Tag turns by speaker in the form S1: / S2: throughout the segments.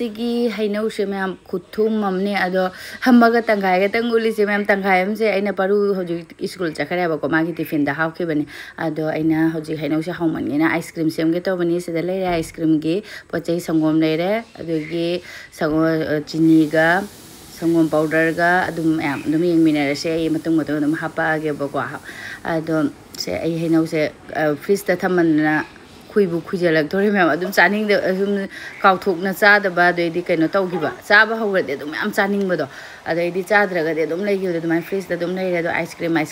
S1: sigi hainau se ma'am खुथुम हमने अदो हमगा तंगाय ga tanguli se ma'am तंगाय हम से aina paru hoji school chakare ba ko magi tiffin da haw ke bani ado aina hoji hainau se hauman ge na ice cream sem ge to bani se da le ice cream ge pochai sangom le re ado ge sango chini ga sangom powder ga adum am dum yeng minare se ai matung matung dum hapa ge ba ko ado se ai hainau se freeze da thaman kuibu kujalak thore ma'am adum chaning de adum kauthok na cha da ba de di kaino tawgi ba cha ba hawra de adum am chaning ba do adai di cha dra ga de adum lei gi de mai freeze da adum lei re do ice cream ai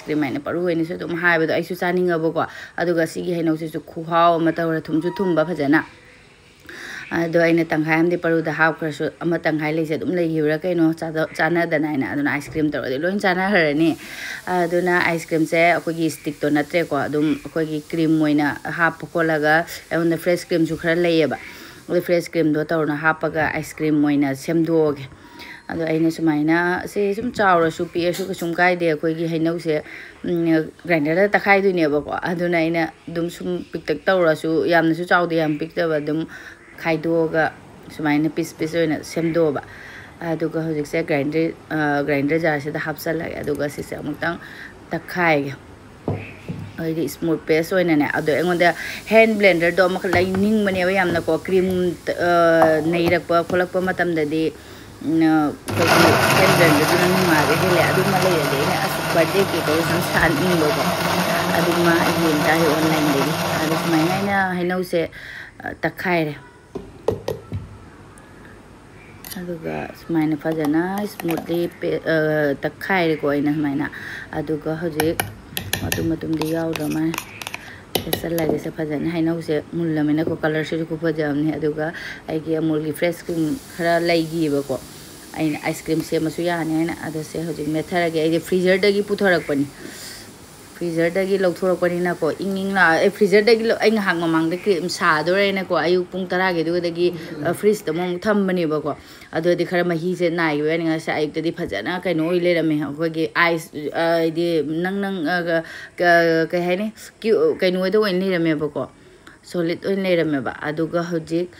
S1: paru ni so adum hai ba do ai su chaning ba ko aduga sigi hainau se su khu haw ma tawra thum ju thum ba phajana ado aina tanghai am de paru da haw kra su ama tanghai lei se adum lei gi ra kaino chana da nai na aduna ice cream tar de loin chana harani aduna ice cream se akogi stick to natre ko adum akogi cream moina hap ko laga on fresh cream ju khara lei ba o fresh cream do tawna hapaga ice cream moina semdok ado aina sumaina se sum chawra su pi su ka sum kai de akogi hainau se grinder da takhai du ne ba ko aduna aina dum sum pik tak tawra su yamna su chaw de yam pik da ba dum khaidoga sumaina piece oina semdo ba aduga hojik se grinder jar se da hapsal la aduga se se amutang takhai ai smooth paste oina ne ado engonda hand blender do mak lai ning mane ba yamna ko cream nei rak pa kholak pa matam da di hand blender du nang ma ge hele adu ma lai de ne asu birthday ke ko sam san ing lo ba adu ma yin ta online de adu sumaina na hainau se takhai re aduga sumaina fajana smoothly takhai ko ina sumaina aduga hojik matum de yaw da mai sala ge se fajana hainau se mullamena ko color se ko fajamni aduga ai ge amul gi fresh cream khara lai gi ba ko aina ice cream se masu ya ne na adu se hojik methara ge ai freezer da gi puthorak pani freezer da gi lokthorok pani na ko ing la freezer da gi ai ngahang mamang da cream sa do re na ko ayu pung 10 ge du da gi freeze da mo tham bani ba ko adu di khara mahi se nai we ni sa ayuk da di phajana kai no ile rame ko gi ice di nang ka hai ni kai no da wen ni rame ba ko solid wen ni rame ba adu ga hojik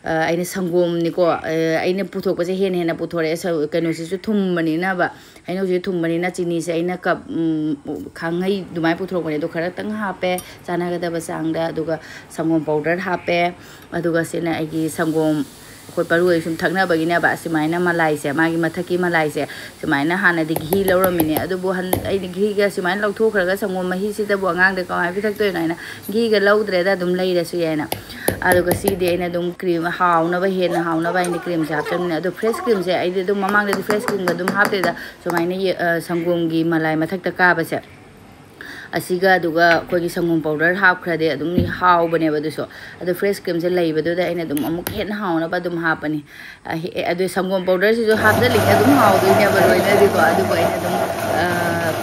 S1: aina sangom ni ko aina puthok pa se hen hen na puthore sa kaino se su thum mani na ba aina je thum mani na chini se aina kap khangai dumai puthok mani do khara tang ha pe chana ga da ba sang da aduga sangom powder ha pe aduga se na agi sangom khoi paru ai sum thakna ba gi na ba simaina malai se magi mathaki malai se simaina hana di ghi lo ramini adu bu han ai di ghi ga simaina lau thu khara ga sangom mahi si da bu angang de ka ai pi thak to na ghi ga lau dre da dum lai da su ya na aduga si de ina dum cream haw na ba hen haw na ba ni cream sa cham ne adu fresh cream se ai de dum mamang de fresh cream ga dum hap de da simaina sangom gi malai mathak ta ka ba se asiga aduga ko gi sangom powder hap khra de adum ni haw bane ba du so adu fresh cream se lai ba du da ina dum amuk hen haw na ba dum hap ani adu sangom powder se jo hap da li adum haw du ne ba roi na di ko adu ko ina dum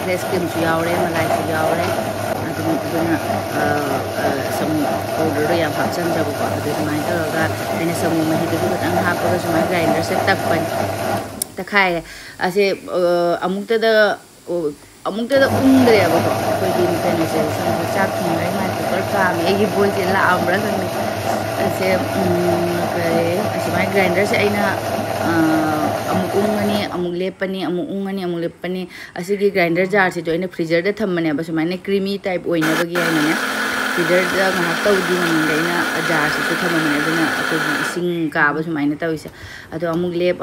S1: fresh cream su yaw re malai su yaw re adum duna sangom powder ro yam hap chan ja ko adu mai ta ga ina sangom ma hi du ko tang hap ko so mai grinder se tak pan takhai ase amuk ta da amukta da ungre ba ko ko di ni se sam cha thing ai ma ko ka me gi boy se la amra kan ni ase kare ase mai grinder se aina amuk ungani amuk lepani amuk ungani amuk lepani ase gi grinder jar se jo ina freezer da thammane ba se mai ne creamy type oina ba gi aina ne freezer da ma tau di ni da ina jar se thammane aduna ko sing ka ba se mai ne tau se ado amuk lep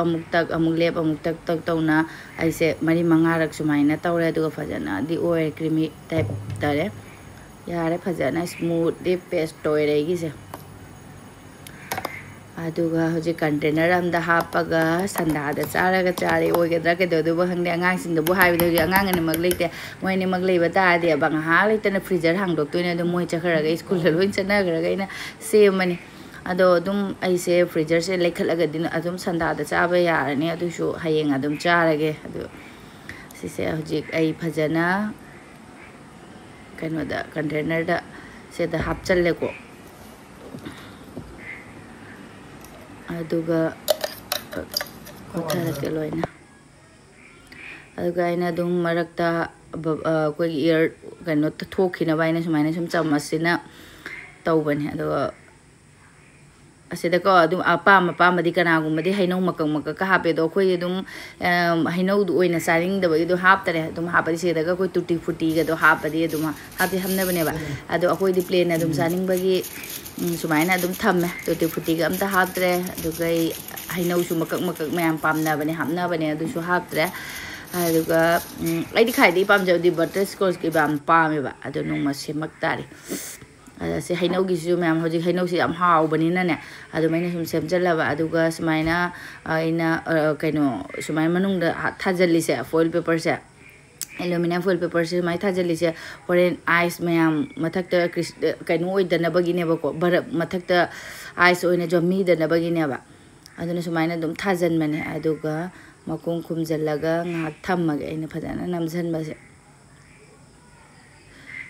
S1: amuk tak tau na ai se mari manga rak su mai na tau re adu fajana di oil creamy type tare yare fajana smooth de paste toy re gi se aduga hoje container am da hapaga sanda da chara ga chare oi ga dra ke do ba hang de angang sin do bu hai de angang ni mag leite moi ni mag lei ba ta de bang ha leite na freezer hang dok tu ne do moi cha khara ga school lo in chana ga ga ina se mani ado dum ai se freezer se lekhat aga din adum sanda da cha ba ya ne adu shu hayeng adum chara ge adu si se hoje ai phajana kano da container da se da hap chal le ko aduga kothara ke loina aduga ina dum marakta ko ear kano ta thokhina ba ina sumaina sum chamasina tawbani aduga ꯑꯁꯤꯗꯀꯣ ꯑꯗꯨꯝ ꯑꯄꯥꯝꯕꯗꯤ ꯀꯅꯥꯒꯨꯝꯕꯗꯤ ꯍꯩꯅꯧ ꯃꯀꯛ ꯍꯥꯞꯄꯦ ꯑꯗꯣ ꯑꯩꯈꯣꯏꯗꯤ ꯑꯗꯨꯝ ꯍꯩꯅꯧꯗꯨ ꯑꯣꯏꯅ ꯆꯥꯅꯤꯡꯗꯕꯒꯤ ꯑꯗꯨꯝ ꯍꯥꯞꯇꯔꯦ ꯑꯗꯨꯝ ꯍꯥꯞꯄꯗꯤ ꯁꯤꯗꯒ ꯑꯩꯈꯣꯏ ꯇꯨꯇꯤ ꯐꯨꯇꯤꯒꯗꯣ ꯍꯥꯞꯄꯗꯤ ꯑꯗꯨꯝ ꯍꯥꯞꯅꯕꯅꯦꯕ ꯑꯗꯣ ꯑꯩꯈꯣꯏꯗꯤ ꯄ꯭ꯂꯦꯟ ꯑꯗꯨꯝ ꯆꯥꯅꯤꯡꯕꯒꯤ ꯁꯨꯃꯥꯏꯅ ꯑꯗꯨꯝ ꯊꯝꯃꯦ ꯇꯨꯇꯤ ꯐꯨꯇꯤꯒ ꯑꯝꯇ ꯍꯥꯞꯇ꯭ꯔꯦ ꯑꯗꯨꯒ ꯍꯩꯅꯧꯁꯨ ꯃꯀꯛ ꯃꯌꯥꯝ ꯄꯥꯝꯅꯕꯅꯦ ꯍꯥꯞꯅꯕꯅꯦ ꯑꯗꯨꯁꯨ ꯍꯥꯞꯇ꯭ꯔꯦ ꯑꯗꯨꯒ ꯑꯩꯗꯤ ꯈ꯭ꯋꯥꯏꯗꯒꯤ ꯄꯥꯝꯖꯕꯗꯤ ꯕꯇꯔ ꯁ꯭ꯀꯣꯆꯀꯤ ꯌꯥꯝ ꯄꯥꯝꯃꯦꯕ ꯑꯗꯣ ꯅꯣꯡꯃ ꯁꯦꯝꯃꯛ ꯇꯥꯔꯦ ꯁꯤ ꯍꯩꯅꯧꯒꯤꯁꯤꯁꯨ ꯃꯌꯥꯝ ꯍꯧꯖꯤꯛ ꯍꯩꯅꯧꯁꯤ ꯌꯥꯝ ꯍꯥꯎꯕꯅꯤꯅꯅꯦ ꯑꯗꯨꯃꯥꯏꯅ ꯁꯨꯝ ꯁꯦꯝꯖꯜꯂꯕ ꯑꯗꯨꯒ ꯁꯨꯃꯥꯏꯅ ꯑꯩꯅ ꯀꯩꯅꯣ ꯁꯨꯃꯥꯏꯅ ꯃꯅꯨꯡꯗ ꯊꯥꯖꯤꯜꯂꯤꯁꯦ ꯐꯣꯏꯜ ꯄꯦꯄꯔꯁꯦ ꯑꯦꯂꯨꯃꯤꯅꯤꯌꯝ ꯐꯣꯏꯜ ꯄꯦꯄꯔꯁꯦ ꯁꯨꯃꯥꯏꯅ ꯊꯥꯖꯤꯜꯂꯤꯁꯦ ꯍꯣꯔꯦꯟ ꯑꯥꯏꯁ ꯃꯌꯥꯝ ꯃꯊꯛꯇ ꯀꯩꯅꯣ ꯑꯣꯏꯗꯅꯕꯒꯤꯅꯦꯕꯀꯣ ꯕꯔꯞ ꯃꯊꯛꯇ ꯑꯥꯏꯁ ꯑꯣꯏꯅ ꯖꯣꯝꯃꯤꯗꯅꯕꯒꯤꯅꯦꯕ ꯑꯗꯨꯅ ꯁꯨꯃꯥꯏꯅ ꯑꯗꯨꯝ ꯊꯥꯖꯤꯟꯕꯅꯦ ꯑꯗꯨꯒ ꯃꯈꯣꯡ ꯈꯨꯝꯖꯤꯜꯂꯒ ꯉꯥꯏꯍꯥꯛ ꯊꯝꯃꯒꯦ ꯑꯩꯅ ꯐꯖꯅ ꯅꯝꯁꯤꯟꯕꯁꯦ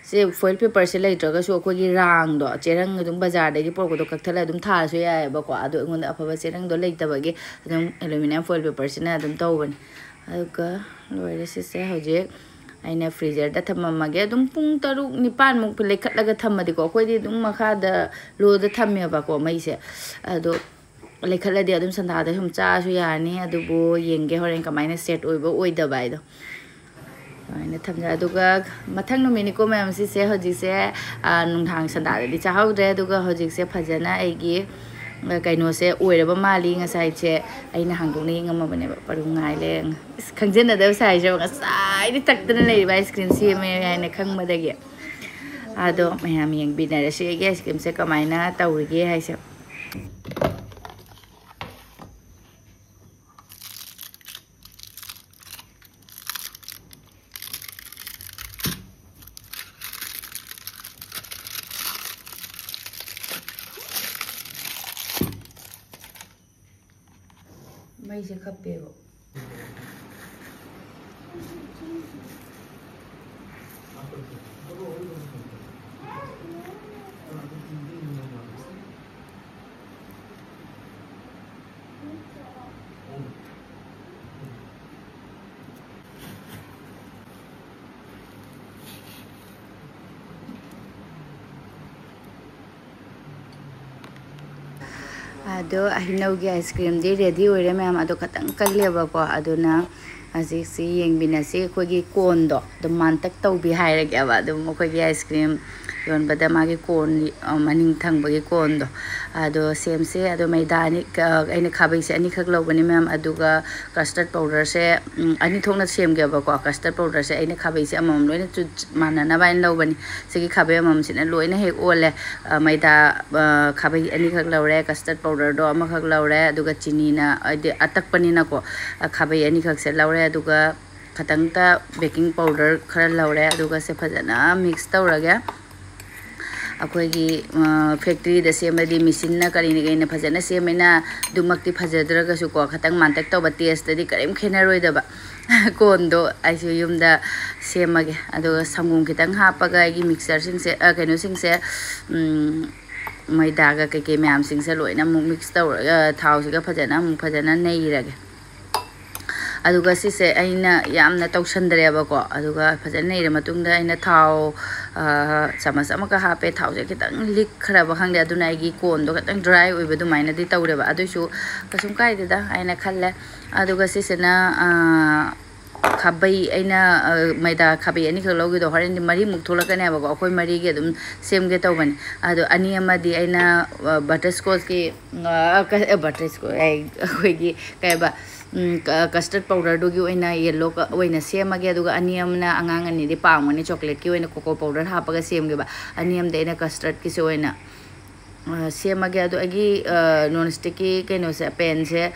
S1: ꯁꯤ ꯐꯣꯏꯜ ꯄꯦꯄꯔꯁꯦ ꯂꯩꯇ꯭ꯔꯒꯁꯨ ꯑꯩꯈꯣꯏꯒꯤ ꯔꯥꯡꯗꯣ ꯆꯦꯔꯪ ꯑꯗꯨꯝ ꯕꯖꯥꯔꯗꯒꯤ ꯄꯨꯔꯛꯄꯗꯣ ꯀꯛꯊꯠꯂꯒ ꯑꯗꯨꯝ ꯊꯥꯔꯁꯨ ꯌꯥꯏꯑꯕꯀꯣ ꯑꯗꯣ ꯑꯩꯉꯣꯟꯗ ꯑꯐꯕ ꯆꯦꯔꯪꯗꯣ ꯂꯩꯇꯕꯒꯤ ꯑꯗꯨꯝ ꯑꯦꯂꯨꯃꯤꯅꯤꯌꯝ ꯐꯣꯏꯜ ꯄꯦꯄꯔꯁꯤꯅ ꯑꯗꯨꯝ ꯇꯧꯕꯅꯤ ꯑꯗꯨꯒ ꯂꯣꯏꯔꯦ ꯁꯤꯁꯦ ꯍꯧꯖꯤꯛ ꯑꯩꯅ ꯐ꯭ꯔꯤꯖꯔꯗ ꯊꯝꯃꯝꯃꯒꯦ ꯑꯗꯨꯝ ꯄꯨꯡ 6-9ꯃꯨꯛ ꯂꯩꯈꯠꯂꯒ ꯊꯝꯃꯗꯤꯀꯣ ꯑꯩꯈꯣꯏꯗꯤ ꯑꯗꯨꯝ ꯃꯈꯥꯗ ꯂꯣꯗ ꯊꯝꯃꯦꯕꯀꯣ ꯃꯩꯁꯦ ꯑꯗꯣ ꯂꯩꯈꯠꯂꯗꯤ ꯑꯗꯨꯝ ꯁꯟꯗꯥꯗ ꯁꯨꯝ ꯆꯥꯁꯨ ꯌꯥꯔꯅꯤ ꯑꯗꯨꯕꯨ ꯌꯦꯡꯒꯦ ꯍꯣꯔꯦꯟ ꯀꯃꯥꯏꯅ ꯁꯦꯠ ꯑꯣꯏꯕ ꯑꯣꯏꯗꯕ ꯍꯥꯏꯗꯣ ꯑꯗꯨꯃꯥꯏꯅ ꯊꯝꯖꯩ ꯑꯗꯨꯒ ꯃꯊꯪ ꯅꯨꯃꯤꯠꯅꯤꯀꯣ ꯃꯌꯥꯝ ꯁꯤꯁꯦ ꯍꯧꯖꯤꯛꯁꯦ ꯅꯨꯡꯗꯥꯡ ꯁꯟꯗꯥꯗꯗꯤ ꯆꯥꯍꯧꯗ꯭ꯔꯦ ꯑꯗꯨꯒ ꯍꯧꯖꯤꯛꯁꯦ ꯐꯖꯅ ꯑꯩꯒꯤ ꯀꯩꯅꯣꯁꯦ ꯑꯣꯏꯔꯕ ꯃꯥꯜꯂꯤ ꯉꯁꯥꯏꯁꯦ ꯑꯩꯅ ꯍꯥꯡꯗꯣꯛꯅ ꯌꯦꯡꯉꯝꯃꯕꯅꯦꯕ ꯄꯔꯨꯡꯉꯥꯏ ꯂꯩꯔꯦ ꯈꯪꯖꯟꯅꯗꯕ ꯁꯥꯏꯁꯦ ꯉꯁꯥꯏꯗꯤ ꯇꯛꯇꯅ ꯂꯩꯔꯤꯕ ꯑꯥꯏꯁ ꯀ꯭ꯔꯤꯝ ꯁꯦꯝꯃꯦ ꯍꯥꯏꯅ ꯈꯪꯕꯗꯒꯤ ꯑꯗꯣ ꯃꯌꯥꯝ ꯌꯦꯡꯕꯤꯅꯔꯁꯤ ꯑꯩꯒꯤ ꯑꯥꯏꯁ ꯀ꯭ꯔꯤꯝꯁꯦ ꯀꯃꯥꯏꯅ ꯇꯧꯔꯤꯒꯦ ꯍꯥꯏꯁꯦ ꯃꯩꯁꯦ ꯈꯞꯄꯦꯕ ꯑꯗꯣ ꯍꯩꯅꯧꯒꯤ ꯑꯥꯏꯁ ꯀ꯭ꯔꯤꯝꯗꯤ ꯔꯦꯗꯤ ꯑꯣꯏꯔꯦ ꯃꯌꯥꯝ ꯑꯗꯣ ꯈꯇꯪ ꯀꯜꯂꯦꯕꯀꯣ ꯑꯗꯨꯅ ꯍꯧꯖꯤꯛꯁꯤ ꯌꯦꯡꯕꯤꯅꯁꯤ ꯑꯩꯈꯣꯏꯒꯤ ꯀꯣꯟꯗꯣ ꯑꯗꯨꯝ ꯃꯥꯟꯇꯛ ꯇꯧꯕꯤ ꯍꯥꯏꯔꯒꯦꯕ ꯑꯗꯨꯝ ꯑꯩꯈꯣꯏꯒꯤ ꯑꯥꯏꯁ ꯀ꯭ꯔꯤꯝ ꯌꯣꯟꯕꯗ ꯃꯥꯒꯤ ꯀꯣꯟ ꯃꯅꯤꯡ ꯊꯪꯕꯒꯤ ꯀꯣꯟꯗꯣ ꯑꯗꯣ ꯁꯦꯝꯁꯦ ꯑꯗꯣ ꯃꯩꯗꯥ ꯑꯩꯅ ꯈꯥꯕꯩꯁꯦ 2ꯈꯛ ꯂꯧꯕꯅꯤ ꯃꯌꯥꯝ ꯑꯗꯨꯒ ꯀꯁꯇꯔꯠ ꯄꯥꯎꯗꯔꯁꯦ 2 ꯊꯣꯛꯅ ꯁꯦꯝꯒꯦꯕꯀꯣ ꯀꯁꯇꯔꯠ ꯄꯥꯎꯗꯔꯁꯦ ꯑꯩꯅ ꯈꯥꯕꯩꯁꯦ ꯑꯃꯃꯝ ꯂꯣꯏꯅ ꯃꯥꯟꯅꯅꯕ ꯍꯥꯏꯅ ꯂꯧꯕꯅꯤ ꯁꯤꯒꯤ ꯈꯥꯕꯩ ꯑꯃꯃꯝꯁꯤꯅ ꯂꯣꯏꯅ ꯍꯦꯛ ꯑꯣꯜꯂꯦ ꯃꯩꯗꯥ ꯈꯥꯕꯩ 2ꯈꯛ ꯂꯧꯔꯦ ꯀꯁꯇꯔꯠ ꯄꯥꯎꯗꯔꯗꯣ 1ꯈꯛ ꯂꯧꯔꯦ ꯑꯗꯨꯒ ꯆꯤꯅꯤꯅ ꯍꯥꯏꯗꯤ ꯑꯇꯛꯄꯅꯤꯅꯀꯣ ꯈꯥꯕꯩ 2ꯈꯛꯁꯦ ꯂꯧꯔꯦ ꯑꯗꯨꯒ ꯈꯇꯪꯇ ꯕꯦꯀꯤꯡ ꯄꯥꯎꯗꯔ ꯈꯔ ꯂꯧꯔꯦ ꯑꯗꯨꯒ ꯁꯦ ꯐꯖꯅ ꯃꯤꯛꯁ ꯇꯧꯔꯒꯦ ꯑꯩꯈꯣꯏꯒꯤ ꯐꯦꯛꯇ꯭ꯔꯤꯗ ꯁꯦꯝꯕꯗꯤ ꯃꯦꯆꯤꯟꯅ ꯀꯔꯤꯅ ꯐꯖꯅ ꯁꯦꯝꯃꯦꯅ ꯑꯗꯨꯃꯛꯇꯤ ꯐꯖꯗ꯭ꯔꯒꯁꯨꯀꯣ ꯈꯇꯪ ꯃꯥꯟꯇꯛ ꯇꯧꯕ ꯇꯦꯁꯇꯗꯤ ꯀꯔꯤꯝ ꯈꯦꯠꯅꯔꯣꯏꯗꯕ ꯀꯣꯟꯗꯣ ꯑꯩꯁꯨ ꯌꯨꯝꯗ ꯁꯦꯝꯃꯒꯦ ꯑꯗꯨꯒ ꯁꯪꯒꯣꯝ ꯈꯤꯇꯪ ꯍꯥꯞꯄꯒ ꯑꯩꯒꯤ ꯃꯤꯛꯁꯆꯔꯁꯤꯡꯁꯦ ꯀꯩꯅꯣꯁꯤꯡꯁꯦ ꯃꯩꯗꯥꯒ ꯀꯩꯀꯩ ꯃꯌꯥꯝꯁꯤꯡꯁꯦ ꯂꯣꯏꯅ ꯑꯃꯨꯛ ꯃꯤꯛꯁ ꯇꯧꯔꯒ ꯊꯥꯎꯁꯤꯒ ꯐꯖꯅ ꯅꯩꯔꯒꯦ ꯑꯗꯨꯒ ꯁꯤꯁꯦ ꯑꯩꯅ ꯌꯥꯝꯅ ꯇꯧꯁꯟꯗ꯭ꯔꯦꯕꯀꯣ ꯑꯗꯨꯒ ꯐꯖꯅ ꯅꯩꯔ ꯃꯇꯨꯡꯗ ꯑꯩꯅ ꯊꯥꯎ ꯆꯥꯃꯁ ꯑꯃꯒ ꯍꯥꯞꯄꯦ ꯊꯥꯎꯁꯦ ꯈꯤꯇꯪ ꯂꯤꯛꯈ꯭ꯔꯕ ꯈꯪꯗꯦ ꯑꯗꯨꯅ ꯑꯩꯒꯤ ꯀꯣꯟꯗꯣ ꯈꯤꯇꯪ ꯗ꯭ꯔꯥꯏ ꯑꯣꯏꯕ ꯑꯗꯨꯃꯥꯏꯅꯗꯤ ꯇꯧꯔꯦꯕ ꯑꯗꯨꯏꯁꯨ ꯀꯩꯁꯨꯝ ꯀꯥꯏꯗꯦꯗ ꯍꯥꯏꯅ ꯈꯜꯂꯦ ꯑꯗꯨꯒ ꯁꯤꯁꯤꯅ ꯈꯥꯕꯩ ꯑꯩꯅ ꯃꯩꯗꯥ ꯈꯥꯕꯩ 2ꯈꯛ ꯂꯧꯈꯤꯗꯣ ꯍꯣꯔꯦꯟꯗꯤ 3ꯃꯨꯛ ꯊꯣꯛꯂꯛꯀꯅꯦꯕꯀꯣ ꯑꯩꯈꯣꯏ 4ꯒꯤ ꯑꯗꯨꯝ ꯁꯦꯝꯒꯦ ꯇꯧꯕꯅꯤ ꯑꯗꯣ 2 ꯑꯃꯗꯤ ꯑꯩꯅ ꯕꯇꯔꯁꯀꯣꯆꯀꯤ ꯑꯩꯈꯣꯏꯒꯤ ꯀꯩꯕ ꯀꯁꯇꯔꯠ ꯄꯥꯎꯗꯔꯗꯨꯒꯤ ꯑꯣꯏꯅ ꯌꯦꯜꯂꯣ ꯑꯣꯏꯅ ꯁꯦꯝꯃꯒꯦ ꯑꯗꯨꯒ 2 ꯑꯃꯅ ꯑꯉꯥꯡ ꯑꯅꯤꯗꯤ ꯄꯥꯝꯒꯅꯤ ꯆꯣꯀ꯭ꯂꯦꯠꯀꯤ ꯑꯣꯏꯅ ꯀꯣꯀꯣ ꯄꯥꯎꯗꯔ ꯍꯥꯞꯄꯒ ꯁꯦꯝꯒꯦꯕ 2 ꯑꯃꯗꯤ ꯑꯩꯅ ꯀꯁꯇꯔꯠꯀꯤꯁꯦ ꯑꯣꯏꯅ ꯁꯦꯝꯃꯒꯦ ꯑꯗꯣ ꯑꯩꯒꯤ ꯅꯣꯟ ꯁ꯭ꯇꯤꯛꯀꯤ ꯀꯩꯅꯣꯁꯦ ꯄꯦꯟꯁꯦ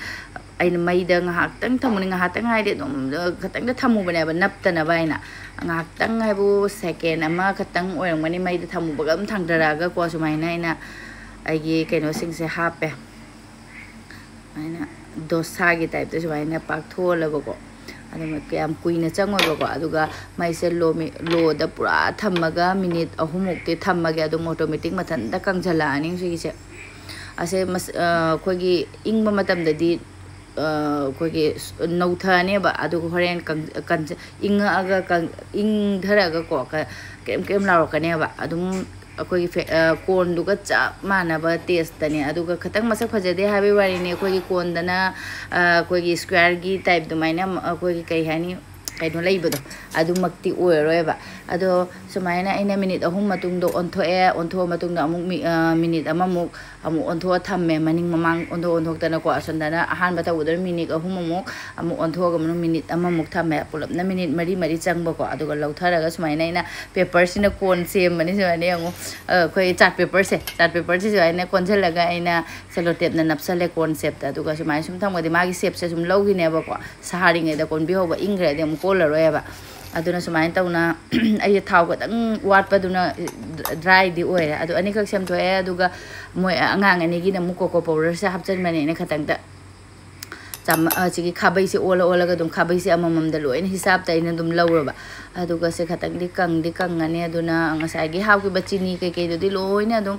S1: ꯑꯩꯅ ꯃꯩꯗ ꯉꯥꯏꯍꯥꯛꯇꯪ ꯊꯝꯃꯨꯅꯤ ꯉꯥꯏꯍꯥꯛꯇꯪ ꯍꯥꯏꯗꯤ ꯑꯗꯨꯝ ꯈꯇꯪꯗ ꯊꯝꯃꯨꯕꯅꯦꯕ ꯅꯞꯇꯅꯕ ꯍꯥꯏꯅ ꯉꯥꯏꯍꯥꯛꯇꯪ ꯍꯥꯏꯕꯨ ꯁꯦꯀꯦꯟ ꯑꯃ ꯈꯛꯇꯪ ꯑꯣꯏꯔꯝꯒꯅꯤ ꯃꯩꯗ ꯊꯝꯃꯨꯕꯒ ꯑꯗꯨꯝ ꯊꯥꯡꯊꯔꯛꯑꯒꯀꯣ ꯁꯨꯃꯥꯏꯅ ꯑꯩꯅ ꯑꯩꯒꯤ ꯀꯩꯅꯣꯁꯤꯡꯁꯦ ꯍꯥꯞꯄꯦ ꯁꯨꯃꯥꯏꯅ ꯗꯣꯁꯥꯒꯤ ꯇꯥꯏꯞꯇ ꯁꯨꯃꯥꯏꯅ ꯄꯥꯛꯊꯣꯛꯍꯜꯂꯕꯀꯣ ꯑꯗꯨ ꯌꯥꯝ ꯀꯨꯏꯅ ꯆꯪꯉꯣꯏꯕꯀꯣ ꯑꯗꯨꯒ ꯃꯩꯁꯦ ꯂꯣꯗ ꯄꯨꯔꯥ ꯊꯝꯃꯒ ꯃꯤꯅꯤꯠ 3ꯃꯨꯛꯇꯤ ꯊꯝꯃꯒꯦ ꯑꯗꯨꯝ ꯑꯣꯇꯣꯃꯦꯇꯤꯛ ꯃꯊꯟꯇ ꯀꯪꯁꯤꯜꯂꯛꯑꯅꯤ ꯁꯤꯒꯤꯁꯦ ꯑꯁꯦ ꯑꯩꯈꯣꯏꯒꯤ ꯏꯪꯕ ꯃꯇꯝꯗꯗꯤ ꯑꯩꯈꯣꯏꯒꯤ ꯅꯧꯊꯅꯦꯕ ꯑꯗꯨꯒ ꯍꯣꯔꯦꯟ ꯏꯪꯉꯛꯑꯒ ꯏꯪꯊꯔꯒꯀꯣ ꯀꯦꯝ ꯂꯥꯎꯔꯛꯀꯅꯦꯕ ꯑꯗꯨꯝ अखोई कोन दुगा चा मानबा टेस्ट तने अदुगा खतंग मसक फजदे हाबे वारी ने अखोई कोन दना अखोई स्क्वायर गी टाइप दुमाइना अखोई कई हानी कइनो लैबदो अदु मक्ति ओयरोयबा अदो सुमाइना आइना मिनिट अहुम मतुंगदो ओन्थो मतुंगदा अमुक मिनिट अममुक अमुक ओन्थो थम्मे मनिंग ममांग ओन्थो ओन्थोक्तना को असंदना अहान बता उदर मिनिट अहुम अमुक ओन्थोगा मनु मिनिट अममुक थम्मे पुलपना मिनिट मरी मरी चंगबको अदुगा लौथरगा सुमाइना आइना पेपर सिना कोन सेमबनी सुमाइना यंगो अखोई चार्ट पेपर से सुमाइना कोनजलगा आइना सेलो टेप ना नपसले कॉन्सेप्ट अदुगा सुमाइना सुम थमगदि मागी शेप से सुम लौगिनेबको साहारिङैदा कोन बिहोबा इंग्रेदि अमुक कोलरोयबा अदुना सुमाइन तौना आई थाव खतंग वाटपदुना ड्राई दी ओइरे अदु अनिखक सेमथोए अदुगा मोय अंगांग अनिगिना मु कोको पाउडर से हापचनमने ने खतंगदा चम अचिगी खाबै से ओलगा दुम खाबै से अमममदा लोइन हिसाब तैना दुम लौरबा अदुगा से खतंगदि कंगने अदुना ngसाइगी हावकी बचिनी कई दुदि लोइना दुम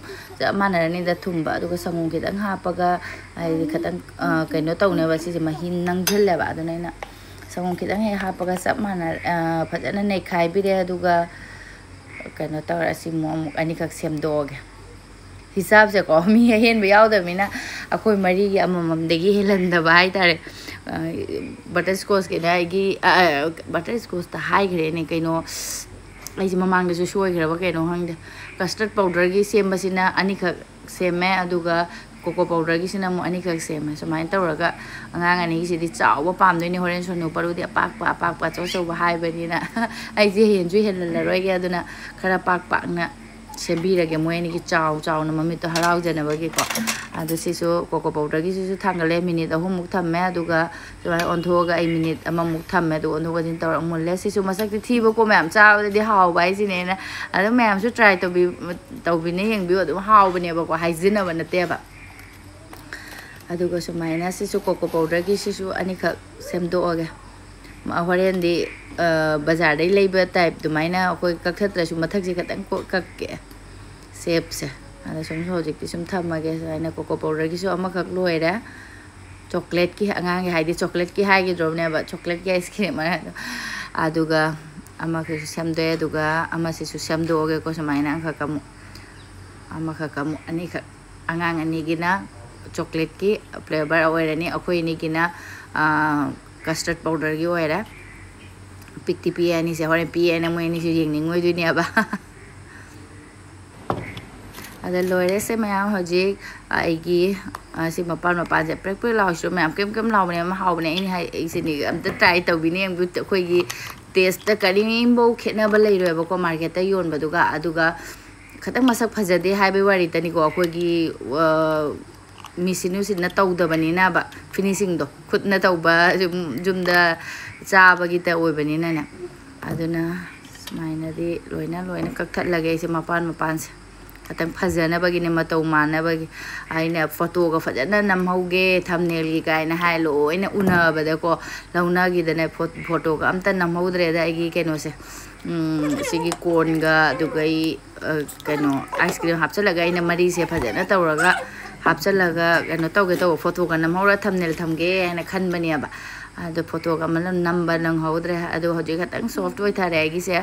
S1: मानरनि दा थुंबा अदुगा संगु खितंग हापगा आई खतंग कइनो तौनेबा सिजे महिन नंगझललेबा अदुना संगु खितंग हे हापगा सब माना फजना नैखाइबिरे अदुगा कइनो तौर असि मोमुक अनिखक सेमदोगे हिसाब से को मी हेनबा यावदमिना अखोय मरी गी अमममदगी हेलंदबा हाइतारे बटर स्कॉच के नाइगी बटर स्कॉच ता हाइग्रे ने कइनो आइसे ममांगदसु सोइग्रबा कइनो हंगदे कस्टर्ड पाउडर गी सेमबसिना अनिखक सेमे अदुगा कोको पाउडर की सिना अनिखक सेमे सुमाइन तौरगा अंगांग अनिगिसिदि चावबा पामदोइने होरेन सोनु परुदि अपाकपा चौचौबा हाइबनिना आइजे हेनजु हेललरोइगे अदुना खरा पाकना सेबिरगे मोयनिगी चावना ममितो हराउजनबगी को अदु सिसु कोको पाउडर की सिसु थांगले मिनिट अहुमुक थम्मे अदुगा सुमाइ ओन्थोगा आई मिनिट अममुक थम्मे अदु ओन्थोगा दिन तौर मुल्ले सिसु मसक्ति थीबको मैम चावदि हाउबा आइसिनेना अदु मैमसु ट्राई तौबिने यंगबियो अदु हाउबनेबको हाइजिनबा नतेबा अदुगा सुमाइना सिसु कोको पाउडर की सिसु अनिखक सेमदोगे होरेंदी बाजार दे लेबा टाइप दुमाइना अखोय कक्थत्रसु मथक से खतंग कक्के शेप से अदा सुम होजिकति सुम थमगे साइना कोको पाउडर की सु अमखक लोइरा चॉकलेट की अंगांगे हाइदि चॉकलेट की हाइगे द्रोबनेबा चॉकलेट की आइसक्रीम अदुगा अमखक सेमदोए अदुगा अमसिसु सेमदोगे को सुमाइना अमखक अनिखक अंगांग अनिगिना चॉकलेट की फ्लेवर ओइरनी अखोइनिगिना कस्टर्ड पाउडर की ओइरा पिक्ति पियानी से होरे पियाना मोइनी से येंगनिंगोय दुनियाबा अदा लोइरे से मयाम हजिक आइगी सि मपान से प्रेक लाउसु मयाम केम लाउबने हाउबने इनि हाइ इसिनि अमत ट्राई तौबिने अखोइगी टेस्ट करिंबो खेनबा लैरोयबको मार्केट योनबदुगा अदुगा खतंग मसक फजदे हाइबे वारी तनिको अखोइगी मिसिनुसिना तौदबनिना बा फिनिशिंग दो खुदना तौबा जुमदा चाबगी त ओइबनिना ना अदुना सुमाइनदि लोइना कक्थलगे इसे मपान से खतंग फजनबगिने मतौ मानबगी आइना फोटोगा फजना नमहौगे थंबनेल गी गाइना हाइ लोइना उनबदको लौनागिदने फोटोगा अमता नमहौद्रेदा आइगी केनोसे सिगी कोनगा दुगई केनो आइसक्रीम हापचलगा आइना मरी से फजना तौरगा हापचलगा केनो तौगे तौ फोटोगा नमहौरा थंबनेल थमगे हाइना खनबनियाबा अदो फोटोगा मतलब नंबर नंहौद्रे अदो हजि खतंग सॉफ्ट ओइथारे आइगिसे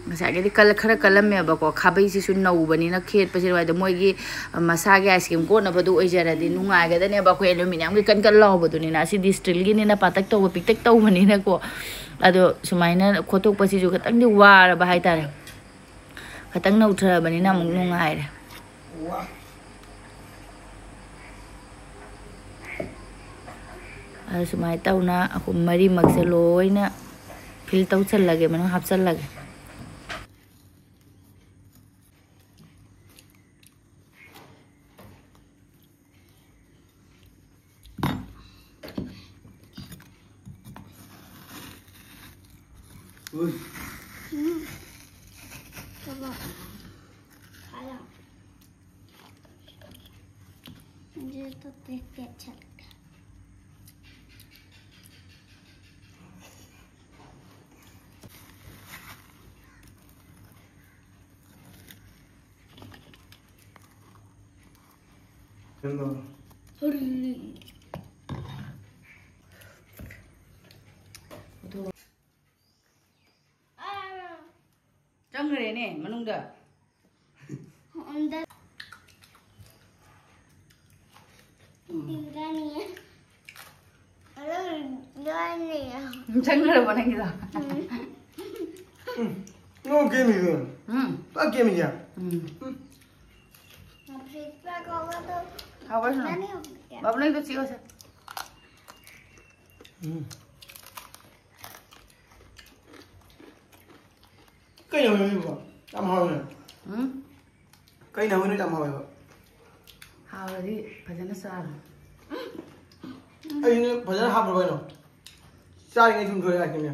S1: ngसाइगेदि कल खरा कलमेबको खाबैसिसु नौबनिना खेतपसि वाइद मोइगी मसागे आइसक्रीम कोनबदु ओइजरदि नुंगाइगदने बको एल्युमिनियम की कन लाउबदुनिना सिदि स्टील गिनिना पातक तौ पिक्तक तौबनिना को अदो सुमाइना खोतोकपसिसु खतंगदि वारबा हाइतारे खतंग नौथरबनिना मुक नुंगाइरे सुमाइ तौना अखु मरी मक्से लोइना फिल तौचलगे मनु हापचलगे
S2: मुझे तो देख के अच्छा लगा
S1: चंगरे ने मनुंगा
S2: अंदर दिखा नहीं है। अरे नहीं है।
S1: चंगड़ बनेगा।
S3: No game is on. What game is that?
S2: अब फ्रिज पे होगा तो
S1: हाँ बस ना।
S2: नहीं होगा।
S1: बाबू नहीं तो चाहिए उसे।
S3: कहीं ना हुई वो, हम हाउ ना। कहीं ना हुई ना हम हाउ वो।
S1: हाँ वाली भजन सार।
S3: अरे इन्हें भजन हाफ रखो ना। सारी ने तुम जोड़े आके ना।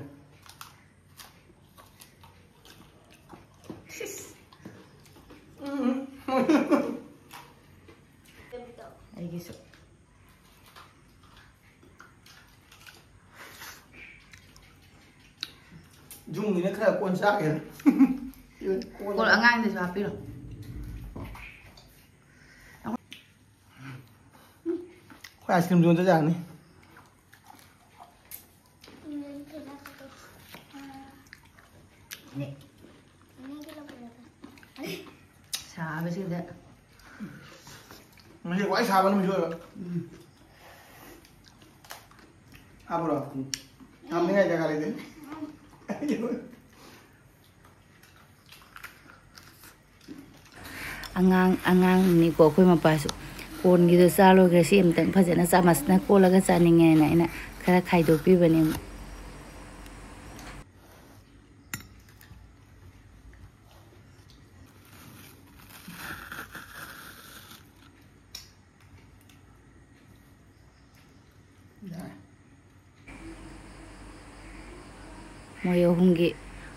S1: आई सो
S3: Dung ini kaya kon sak ya.
S1: Kon angang thì sao biết rồi.
S3: Khoai ice cream luôn cho chàng đi.
S1: Xả với gì đấy.
S3: Nó chỉ quái xà vào nó mới rồi. À bro. Làm thế này cho cái này.
S1: Angang ni ko khoi ma pasu kon gi do sa lo ga sim tang phajana sa mas na ko la ga sa ni nge na ina khara khai do pi bane moy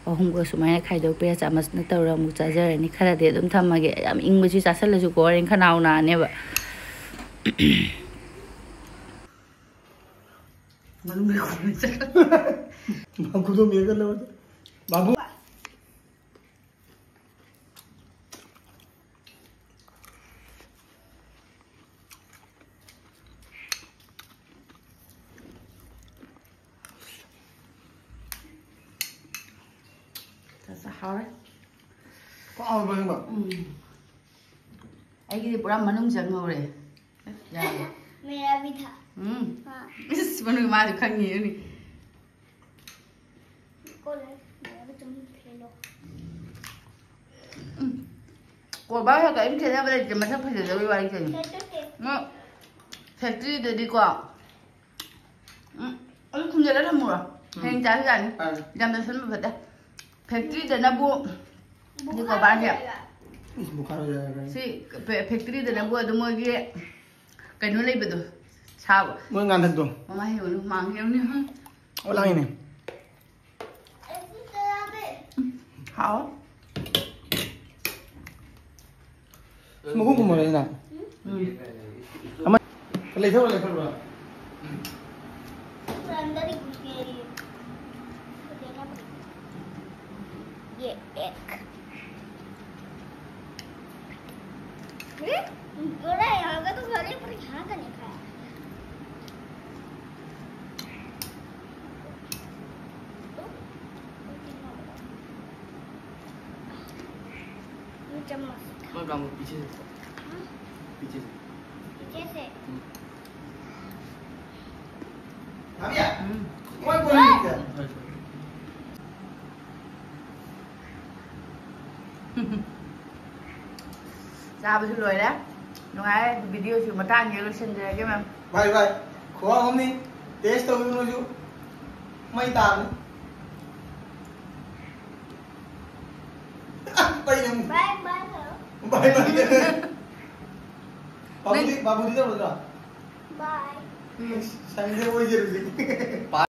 S1: ohum go sumai khai do pe cha mas na tawra mu cha jar ni khara de dum thamage am ing bu chi cha sal ju ko ren khanau na ne ba man me ko ni cha
S3: बाबू तो मेरे कर लो बाबू
S1: sa hao
S3: có ao bao nhiêu
S1: ai cái pura manung jang ho re ya
S2: मेरा भी था। हाँ।
S1: इस manung ma du khang ni ni
S2: को ले मेरा भी तुम खेलो।
S1: को ba ha ka im the na ba le ma tha pha de ba ri chen no factory de di ko anh không giờ đó thầm mùa hành trái cái này làm được sân vật đấy factory de na bu di ko ba ya
S3: बुखार हो जाएगा
S1: si factory de na bu do mo gi cái nó lấy bự rồi sao
S3: mới ngàn thật rồi
S1: mà hiểu được mang hiểu nữa
S3: ô lăng này
S1: hảo
S3: mà hút một này nào lấy thôi rồi
S2: अंदर ही घुस गई है। तो देखना पड़ेगा। ये एक बोला यहाँ का तो घर है पर यहाँ का नहीं खाया। चम्मच
S3: मैं काम पीछे से पीछे से
S2: पीछे से
S3: हाँ भैया कौन बोल रही है
S1: sao bây giờ rồi đấy nó ai video chỉ mà tan nhiều xin rồi cái mà
S3: भाई भाई खोआ हमने टेस्ट तो भी मुझे मैं तार bye
S2: bye bye
S3: bye bye बाबू दी तो बोल रहा
S2: बाय
S3: संडे वो जरूरी